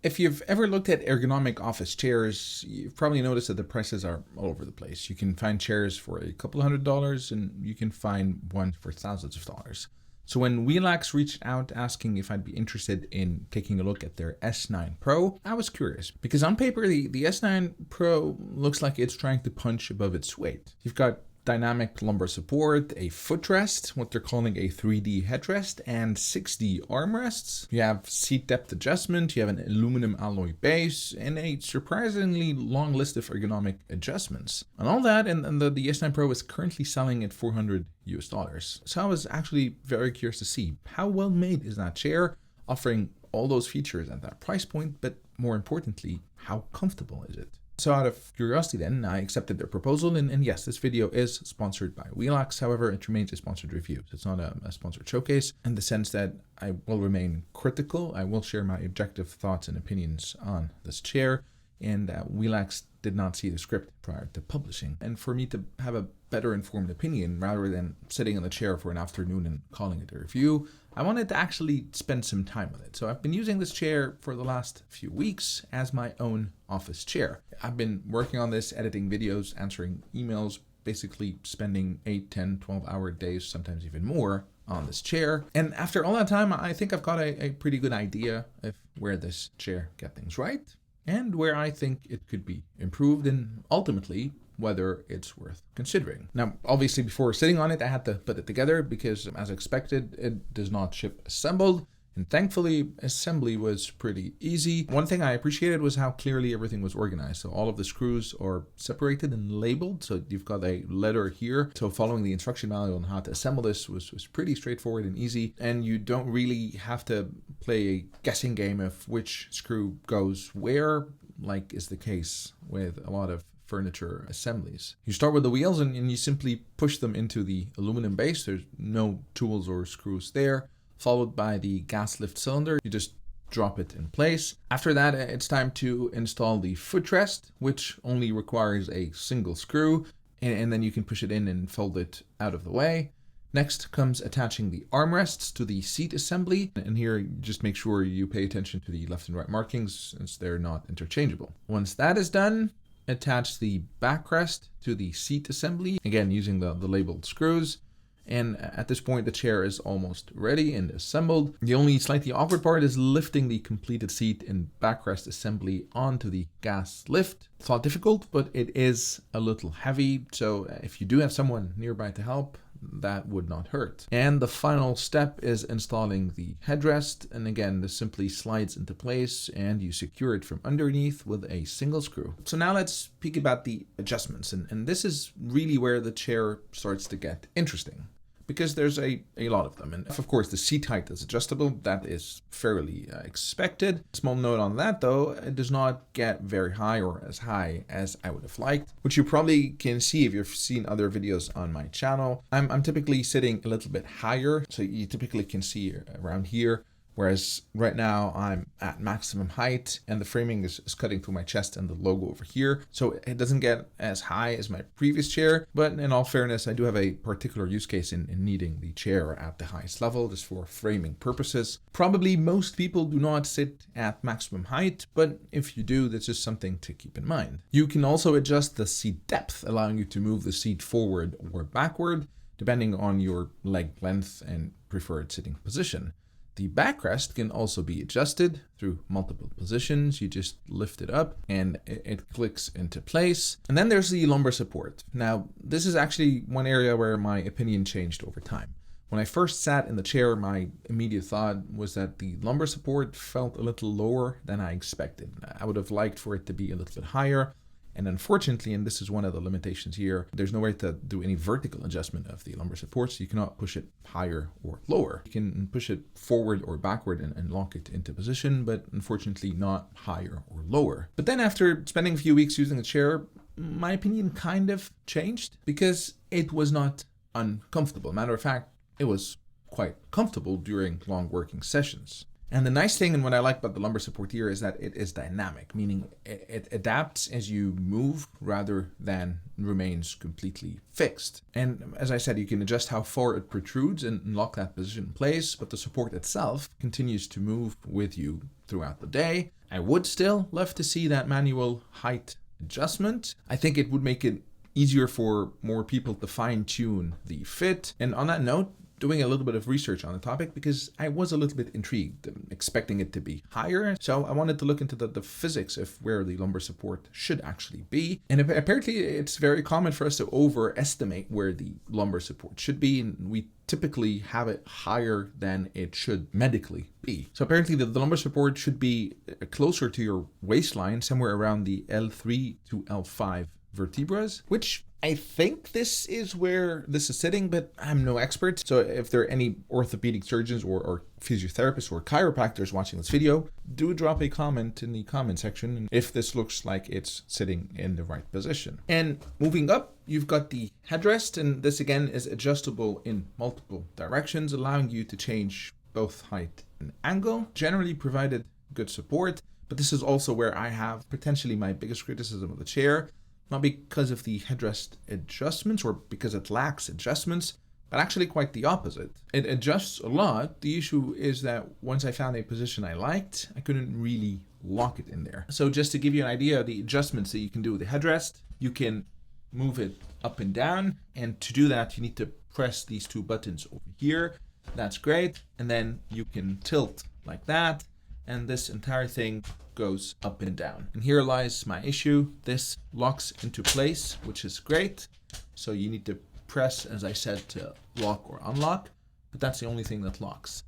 If you've ever looked at ergonomic office chairs, you've probably noticed that the prices are all over the place. You can find chairs for a couple $100s and you can find ones for thousands of dollars. So when Welax reached out asking if I'd be interested in taking a look at their S9 Pro, I was curious because on paper, the S9 Pro looks like it's trying to punch above its weight. You've got dynamic lumbar support, a footrest, what they're calling a 3D headrest, and 6D armrests. You have seat depth adjustment, you have an aluminum alloy base, and a surprisingly long list of ergonomic adjustments. And all that, and the S9 Pro is currently selling at $400 US. So I was actually very curious to see how well made is that chair, offering all those features at that price point, but more importantly, how comfortable is it? So out of curiosity then, I accepted their proposal, and yes, this video is sponsored by Welax. However, it remains a sponsored review. So it's not a sponsored showcase in the sense that I will remain critical. I will share my objective thoughts and opinions on this chair, and Welax did not see the script prior to publishing. And for me to have a better informed opinion rather than sitting in the chair for an afternoon and calling it a review, I wanted to actually spend some time with it. So I've been using this chair for the last few weeks as my own office chair. I've been working on this, editing videos, answering emails, basically spending 8, 10, 12-hour days, sometimes even more, on this chair. And after all that time, I think I've got a pretty good idea of where this chair gets things right and where I think it could be improved, and ultimately whether it's worth considering. Now, obviously before sitting on it, I had to put it together because as expected, it does not ship assembled. And thankfully, assembly was pretty easy. One thing I appreciated was how clearly everything was organized. So all of the screws are separated and labeled. So you've got a letter here. So following the instruction manual on how to assemble this was pretty straightforward and easy. And you don't really have to play a guessing game of which screw goes where, like is the case with a lot of furniture assemblies. You start with the wheels and you simply push them into the aluminum base. There's no tools or screws there. Followed by the gas lift cylinder. You just drop it in place. After that, it's time to install the footrest, which only requires a single screw, and then you can push it in and fold it out of the way. Next comes attaching the armrests to the seat assembly, and here just make sure you pay attention to the left and right markings since they're not interchangeable. Once that is done, attach the backrest to the seat assembly, again using the labeled screws. And at this point, the chair is almost ready and assembled. The only slightly awkward part is lifting the completed seat and backrest assembly onto the gas lift. It's not difficult, but it is a little heavy. So if you do have someone nearby to help, that would not hurt. And the final step is installing the headrest. And again, this simply slides into place and you secure it from underneath with a single screw. So now let's speak about the adjustments. And this is really where the chair starts to get interesting, because there's a lot of them. And of course, the seat height is adjustable. That is fairly expected. Small note on that though, it does not get very high or as high as I would have liked, which you probably can see if you've seen other videos on my channel. I'm typically sitting a little bit higher, so you typically can see around here. Whereas right now I'm at maximum height and the framing is cutting through my chest and the logo over here. So it doesn't get as high as my previous chair, but in all fairness, I do have a particular use case in needing the chair at the highest level just for framing purposes. Probably most people do not sit at maximum height, but if you do, that's just something to keep in mind. You can also adjust the seat depth, allowing you to move the seat forward or backward, depending on your leg length and preferred sitting position. The backrest can also be adjusted through multiple positions. You just lift it up and it clicks into place. And then there's the lumbar support. Now, this is actually one area where my opinion changed over time. When I first sat in the chair, my immediate thought was that the lumbar support felt a little lower than I expected. I would have liked for it to be a little bit higher. And unfortunately, and this is one of the limitations here, there's no way to do any vertical adjustment of the lumbar support, so you cannot push it higher or lower. You can push it forward or backward and lock it into position, but unfortunately not higher or lower. But then after spending a few weeks using the chair, my opinion kind of changed because it was not uncomfortable. Matter of fact, it was quite comfortable during long working sessions. And the nice thing and what I like about the lumbar support here is that it is dynamic, meaning it adapts as you move rather than remains completely fixed. And as I said, you can adjust how far it protrudes and lock that position in place, but the support itself continues to move with you throughout the day. I would still love to see that manual height adjustment. I think it would make it easier for more people to fine-tune the fit. And on that note, doing a little bit of research on the topic because I was a little bit intrigued, expecting it to be higher. So I wanted to look into the physics of where the lumbar support should actually be. And apparently it's very common for us to overestimate where the lumbar support should be. And we typically have it higher than it should medically be. So apparently the lumbar support should be closer to your waistline, somewhere around the L3 to L5 vertebrae, which I think this is where this is sitting, but I'm no expert. So if there are any orthopedic surgeons or physiotherapists or chiropractors watching this video, do drop a comment in the comment section if this looks like it's sitting in the right position. And moving up, you've got the headrest, and this again is adjustable in multiple directions, allowing you to change both height and angle, generally provided good support. But this is also where I have potentially my biggest criticism of the chair. Not because of the headrest adjustments or because it lacks adjustments, but actually quite the opposite. It adjusts a lot. The issue is that once I found a position I liked, I couldn't really lock it in there. So just to give you an idea of the adjustments that you can do with the headrest, you can move it up and down. And to do that, you need to press these two buttons over here. That's great. And then you can tilt like that. And this entire thing goes up and down. And here lies my issue. This locks into place, which is great. So you need to press, as I said, to lock or unlock, but that's the only thing that locks.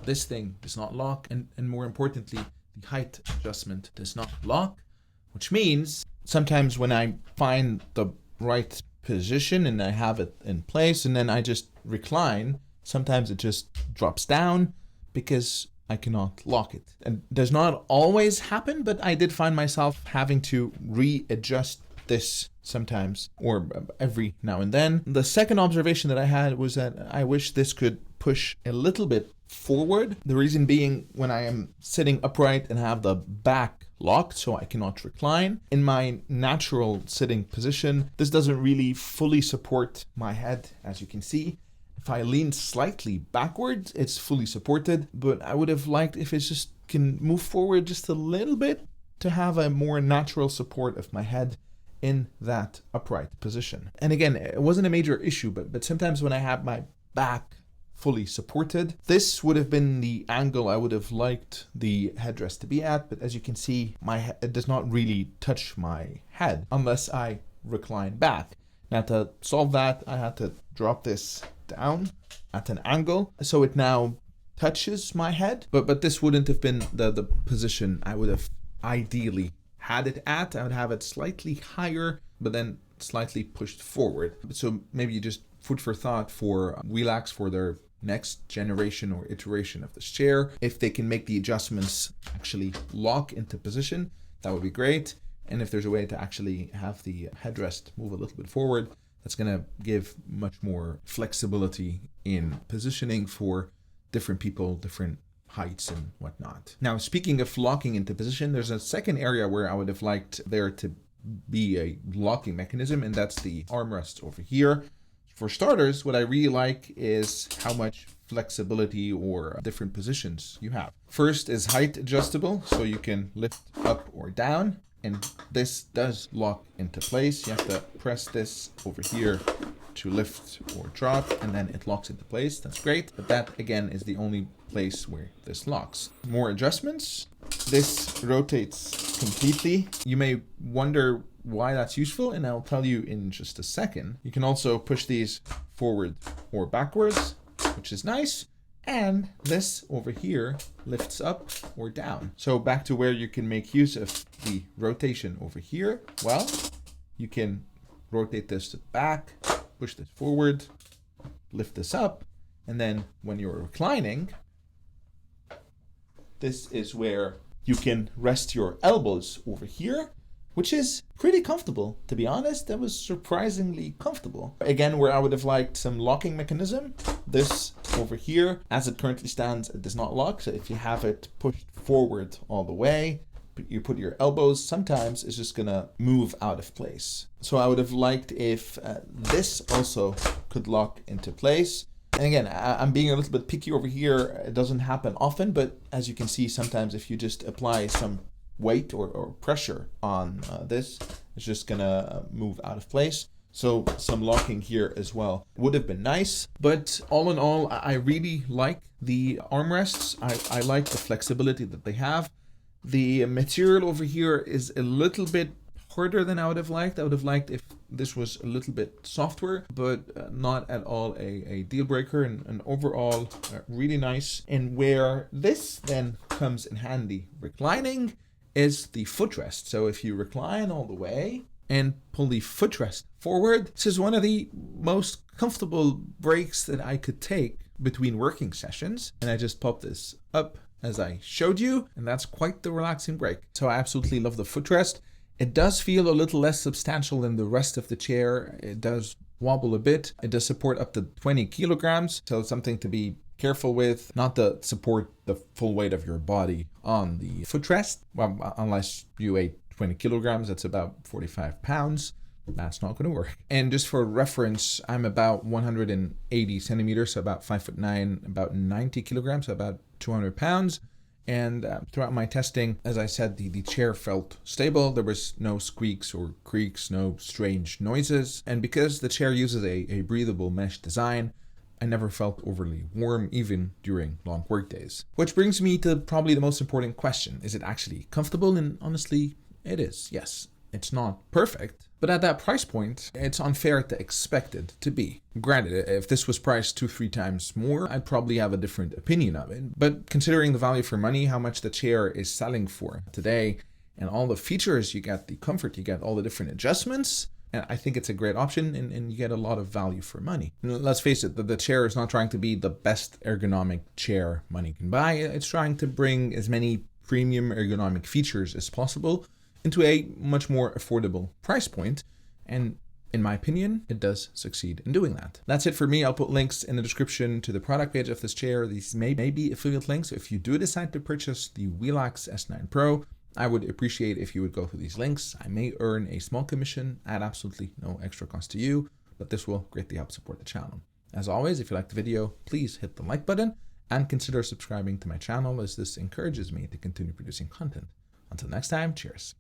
This thing does not lock, and more importantly, the height adjustment does not lock, which means sometimes when I find the right position and I have it in place and then I just recline, sometimes it just drops down because I cannot lock it. And does not always happen, but I did find myself having to readjust this sometimes or every now and then. The second observation that I had was that I wish this could push a little bit forward. The reason being, when I am sitting upright and have the back locked so I cannot recline, in my natural sitting position, this doesn't really fully support my head, as you can see. If I lean slightly backwards, it's fully supported, but I would have liked if it just can move forward just a little bit to have a more natural support of my head in that upright position. And again, it wasn't a major issue, but sometimes when I have my back fully supported, this would have been the angle I would have liked the headrest to be at. But as you can see, my head does not really touch my head unless I recline back. Now to solve that, I had to drop this down at an angle so it now touches my head, but this wouldn't have been the position I would have ideally had it at. I would have it slightly higher but then slightly pushed forward. So maybe just food for thought for Welax for their next generation or iteration of this chair. If they can make the adjustments actually lock into position, that would be great. And if there's a way to actually have the headrest move a little bit forward, that's going to give much more flexibility in positioning for different people, different heights and whatnot. Now, speaking of locking into position, there's a second area where I would have liked there to be a locking mechanism, and that's the armrest over here. For starters, what I really like is how much flexibility or different positions you have. First is height adjustable, so you can lift up or down. And this does lock into place. You have to press this over here to lift or drop, and then it locks into place. That's great. But that, again, is the only place where this locks. More adjustments. This rotates completely. You may wonder why that's useful, and I'll tell you in just a second. You can also push these forward or backwards, which is nice. And this over here lifts up or down. So back to where you can make use of the rotation over here. Well, you can rotate this to the back, push this forward, lift this up. And then when you're reclining, this is where you can rest your elbows over here which is pretty comfortable. To be honest, that was surprisingly comfortable. Again, where I would have liked some locking mechanism, this over here, as it currently stands, it does not lock. So if you have it pushed forward all the way, you put your elbows, sometimes it's just gonna move out of place. So I would have liked if this also could lock into place. And again, I'm being a little bit picky over here. It doesn't happen often, but as you can see, sometimes if you just apply some weight or pressure on this, it's just gonna move out of place. So some locking here as well would have been nice. But all in all, I really like the armrests. I like the flexibility that they have. The material over here is a little bit harder than I would have liked. I would have liked if this was a little bit softer, but not at all a deal breaker, and overall really nice. And where this then comes in handy reclining is the footrest. So if you recline all the way and pull the footrest forward, this is one of the most comfortable breaks that I could take between working sessions. And I just pop this up as I showed you, and that's quite the relaxing break. So I absolutely love the footrest. It does feel a little less substantial than the rest of the chair. It does wobble a bit. It does support up to 20 kilograms, so it's something to be careful with, not to support the full weight of your body on the footrest. Well, unless you weigh 20 kilograms, that's about 45 pounds. That's not going to work. And just for reference, I'm about 180 centimeters, so about 5'9", about 90 kilograms, so about 200 pounds. And throughout my testing, as I said, the chair felt stable. There was no squeaks or creaks, no strange noises. And because the chair uses a breathable mesh design, I never felt overly warm, even during long work days. Which brings me to probably the most important question. Is it actually comfortable? And honestly, it is, yes. It's not perfect, but at that price point, it's unfair to expect it to be. Granted, if this was priced 2-3 times more, I'd probably have a different opinion of it. But considering the value for money, how much the chair is selling for today, and all the features you get, the comfort you get, all the different adjustments, and I think it's a great option, and you get a lot of value for money. Let's face it, the chair is not trying to be the best ergonomic chair money can buy. It's trying to bring as many premium ergonomic features as possible into a much more affordable price point. And in my opinion, it does succeed in doing that. That's it for me. I'll put links in the description to the product page of this chair. These may be affiliate links. So if you do decide to purchase the Welax S9 Pro, I would appreciate if you would go through these links. I may earn a small commission at absolutely no extra cost to you, but this will greatly help support the channel. As always, if you liked the video, please hit the like button and consider subscribing to my channel, as this encourages me to continue producing content. Until next time, cheers.